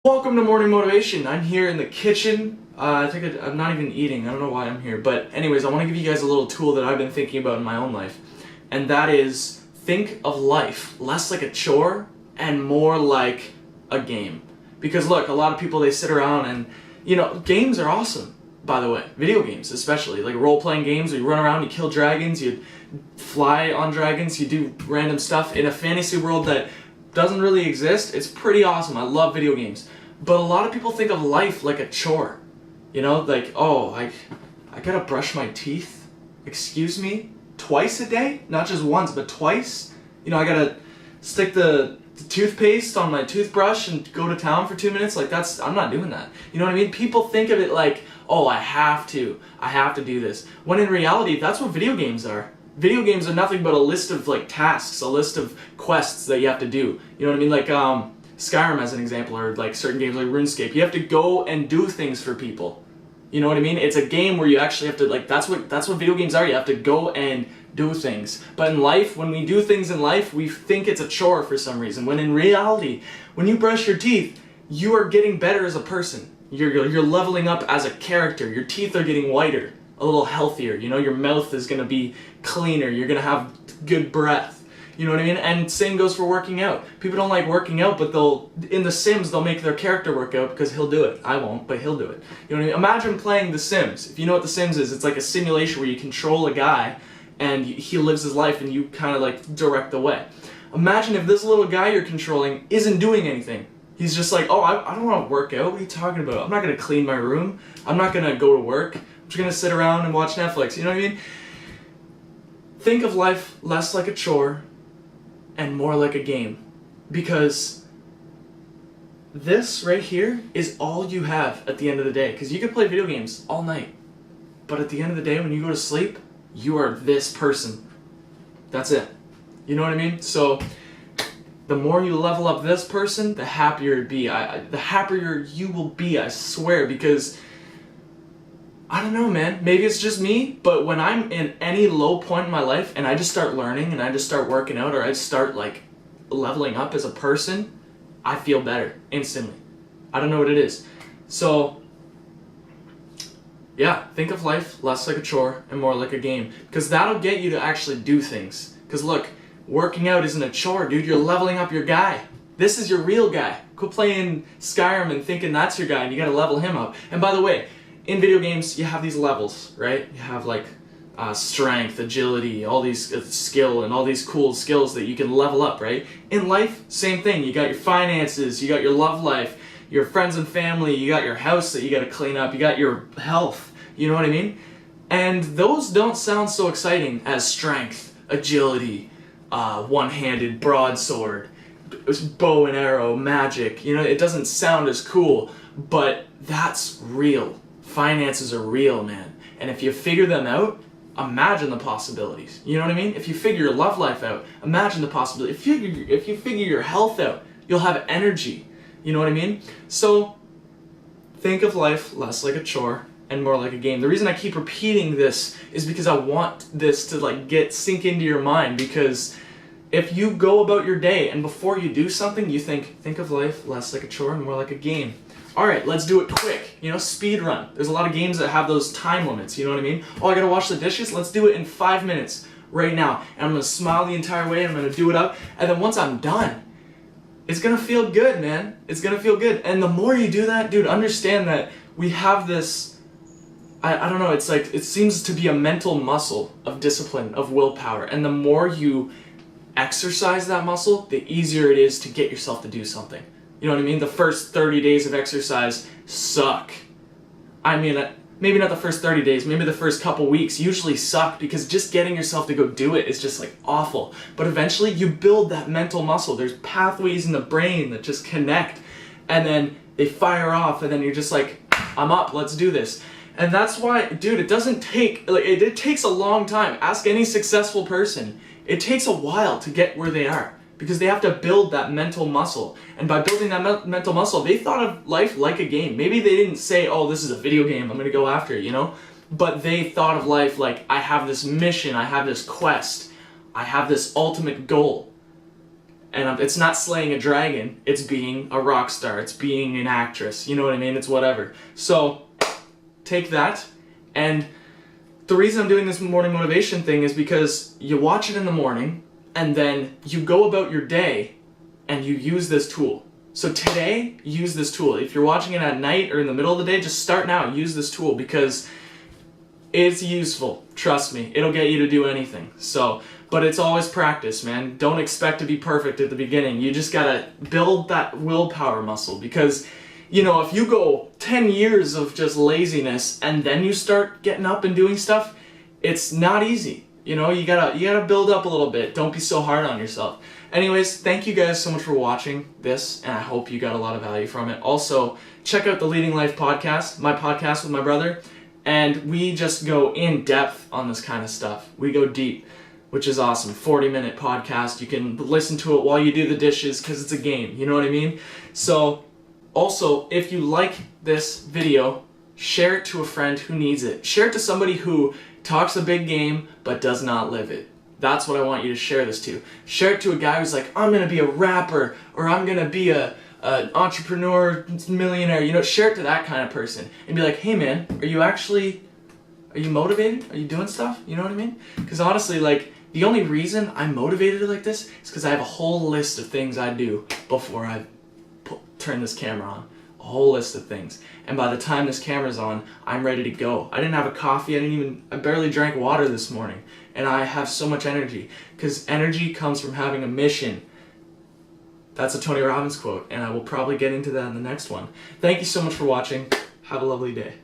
Welcome to Morning Motivation. I'm here in the kitchen. I'm not even eating. I don't know why I'm here. But anyways, I want to give you guys a little tool that I've been thinking about in my own life. And that is, think of life less like a chore and more like a game. Because look, a lot of people, they sit around and, games are awesome, by the way. Video games especially. Like role-playing games where you run around, you kill dragons, you fly on dragons, you do random stuff in a fantasy world that doesn't really exist. It's pretty awesome. I love video games. But a lot of people think of life like a chore. Like, oh, I gotta brush my teeth. Excuse me? Twice a day? Not just once, but twice? I gotta stick the toothpaste on my toothbrush and go to town for 2 minutes? Like, I'm not doing that. You know what I mean? People think of it like, oh, I have to do this. When in reality, that's what video games are. Video games are nothing but a list of tasks, a list of quests that you have to do. You know what I mean? Like Skyrim as an example, or like certain games like RuneScape. You have to go and do things for people. You know what I mean? It's a game where you actually have to that's what video games are. You have to go and do things. But in life, when we do things in life, we think it's a chore for some reason. When in reality, when you brush your teeth, you are getting better as a person. You're leveling up as a character. Your teeth are getting whiter, a little healthier. Your mouth is gonna be cleaner. You're gonna have good breath. You know what I mean? And same goes for working out. People don't like working out, but in The Sims, they'll make their character work out because he'll do it. I won't, but he'll do it. You know what I mean? Imagine playing The Sims. If you know what The Sims is, it's like a simulation where you control a guy and he lives his life and you kind of direct the way. Imagine if this little guy you're controlling isn't doing anything. He's just like, oh, I don't want to work out. What are you talking about? I'm not going to clean my room. I'm not going to go to work. I'm just going to sit around and watch Netflix. You know what I mean? Think of life less like a chore and more like a game. Because this right here is all you have at the end of the day. Because you can play video games all night. But at the end of the day, when you go to sleep, you are this person. That's it. You know what I mean? So the more you level up this person, the happier it'd be. The happier you will be, I swear. Because I don't know, man. Maybe it's just me, but when I'm in any low point in my life and I just start learning and I just start working out or I just start leveling up as a person, I feel better instantly. I don't know what it is. So yeah, think of life less like a chore and more like a game, because that'll get you to actually do things. Because look, working out isn't a chore, dude. You're leveling up your guy. This is your real guy. Quit playing Skyrim and thinking that's your guy and you gotta level him up. And by the way, in video games, you have these levels, right? You have strength, agility, all these skill, and all these cool skills that you can level up, right? In life, same thing. You got your finances, you got your love life, your friends and family, you got your house that you got to clean up, you got your health, you know what I mean? And those don't sound so exciting as strength, agility, one-handed broadsword, bow and arrow, magic. It doesn't sound as cool, but that's real. Finances are real, man. And if you figure them out, imagine the possibilities. You know what I mean? If you figure your love life out, imagine the possibility. If you figure your health out, you'll have energy. You know what I mean? So think of life less like a chore and more like a game. The reason I keep repeating this is because I want this to sink into your mind, because if you go about your day and before you do something, you think of life less like a chore and more like a game. Alright, let's do it quick. Speed run. There's a lot of games that have those time limits, you know what I mean? Oh, I gotta wash the dishes? Let's do it in 5 minutes right now. And I'm gonna smile the entire way, and I'm gonna do it up, and then once I'm done, it's gonna feel good, man. It's gonna feel good. And the more you do that, dude, understand that we have this, I don't know, it seems to be a mental muscle of discipline, of willpower. And the more you exercise that muscle, the easier it is to get yourself to do something. You know what I mean? The first 30 days of exercise suck. I mean, maybe not the first 30 days, maybe the first couple weeks usually suck, because just getting yourself to go do it is just awful. But eventually you build that mental muscle. There's pathways in the brain that just connect, and then they fire off, and then you're just like, I'm up, let's do this. And that's why, dude, it doesn't take, it takes a long time. Ask any successful person. It takes a while to get where they are, because they have to build that mental muscle. And by building that mental muscle, they thought of life like a game. Maybe they didn't say, oh, this is a video game, I'm gonna go after it, But they thought of life like, I have this mission, I have this quest, I have this ultimate goal. And it's not slaying a dragon, it's being a rock star, it's being an actress, you know what I mean? It's whatever. So, take that, and the reason I'm doing this morning motivation thing is because you watch it in the morning, and then you go about your day, and you use this tool. So today, use this tool. If you're watching it at night or in the middle of the day, just start now, use this tool, because it's useful. Trust me, it'll get you to do anything. So, but it's always practice, man. Don't expect to be perfect at the beginning. You just gotta build that willpower muscle, because, you know, if you go 10 years of just laziness and then you start getting up and doing stuff, it's not easy. You know, you gotta build up a little bit. Don't be so hard on yourself. Anyways, thank you guys so much for watching this, and I hope you got a lot of value from it. Also, check out the Leading Life podcast, my podcast with my brother, and we just go in depth on this kind of stuff. We go deep, which is awesome. 40-minute podcast. You can listen to it while you do the dishes because it's a game. You know what I mean? So, also, if you like this video, share it to a friend who needs it. Share it to somebody who talks a big game but does not live it. That's what I want you to share this to. Share it to a guy who's like, I'm gonna be a rapper, or I'm gonna be an entrepreneur, millionaire. You know, share it to that kind of person and be like, hey man, are you motivated? Are you doing stuff? You know what I mean? Because honestly, like, the only reason I'm motivated like this is because I have a whole list of things I do before I turn this camera on. A whole list of things. And by the time this camera's on, I'm ready to go. I didn't have a coffee, I barely drank water this morning. And I have so much energy. Because energy comes from having a mission. That's a Tony Robbins quote, and I will probably get into that in the next one. Thank you so much for watching. Have a lovely day.